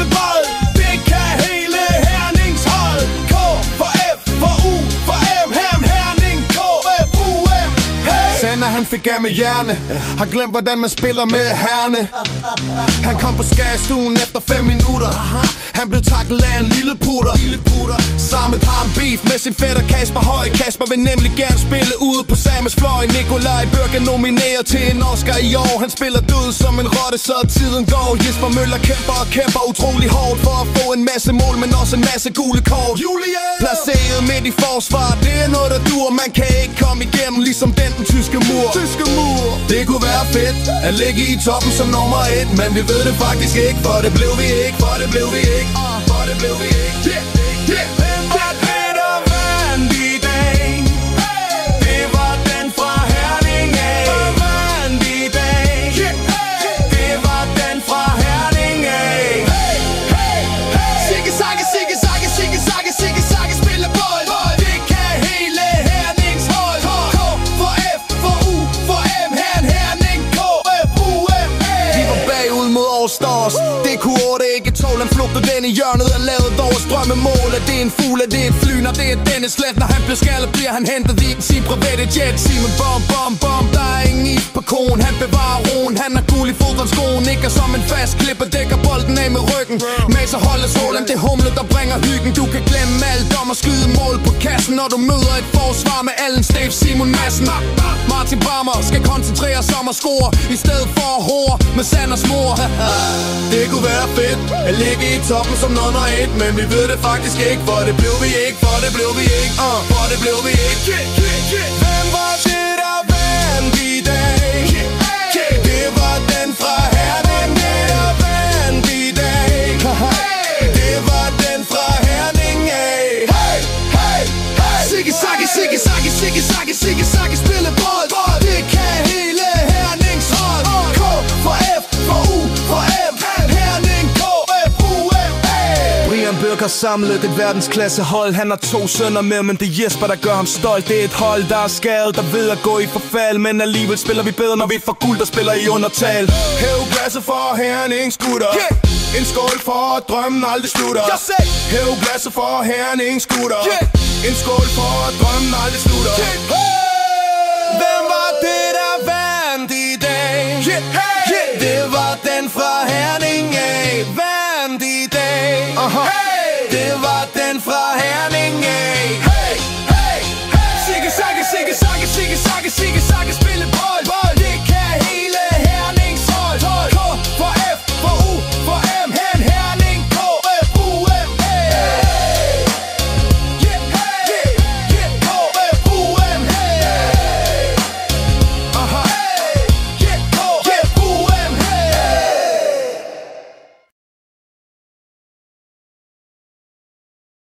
spille bold. Det kan hele Hernings hold. K for F for U for M. Herning K F U M. Hey! Sander han fik af med hjerne. Har glemt hvordan man spiller med herne. Han kom på skadestuen efter 5 minutter. Han blev taklet af en lille putter. Sammet har en beef med sin fætter Kasper Høj. Kasper vil nemlig gerne spille ude på Sames fløj. Nikolaj Børk er nomineret til en Oscar i år. Han spiller død som en rotte, så tiden går. Jesper Møller kæmper utrolig hårdt for at få en masse mål, men også en masse gule kort. Placeret midt i forsvar, det er noget der dur. Man kan ikke komme igennem ligesom den tyske mur. Det kunne være fedt at ligge i toppen som nummer 1, men vi ved det faktisk ikke, for det blev vi ikke. For det blev vi ikke. Hvem var det, der vandt i dag? Det var den fra Herning af. Vandt i dag. Det var den fra Herning af. Sigge sakke, spille bold. Det kan hele Hernings hold. K for F for U for M. Herning K F U M. Vi var bagud mod All Stars. Det kunne Orte ikke tåle. Han flugtede den i hjørnet og lavede over strømmemål. Er det en fugl, er det et fly? Når det er Dennis Let. Når han bliver skaldet, bliver han hentet i sin private jet. Simon bom, der er ingen is på konen. Han bevarer roen, han er gul i fodboldskoen. Nikker som en fast klipper, dækker bolden af med ryggen. Maser holdet Roland, det humle, der bringer hyggen. Du kan glemme alt om at skyde mål på kassen, når du møder et forsvar med Allen Stave, Simon Madsen. Martin Brammer skal koncentrere sig om at score, i stedet for at hore med Sanders mor. Det kunne være fedt at ligge i toppen som nummer 1, men vi ved det faktisk ikke, for det blev vi ikke. For det blev vi ikke. Hvem var det, der vandt i dag? Det var den fra Herning, der vandt i dag. Det var den fra Herning af. Sigge sakke, spille bold. Det kan hele Hernings hold. K for F for U for M. Herning K F U M. Brian Børk har samlet et verdensklassehold. Han har 2 sønner med, men det er Jesper, der gør ham stolt. Det er et hold, der er skadet, der ved at gå i forfald, men alligevel spiller vi bedre, når vi får guld, der spiller i undertal. Hæv glasset for Hernings gutter. En skål for at drømmen aldrig slutter. Hæv glasset for Hernings gutter. En skål for at drømmen aldrig slutter.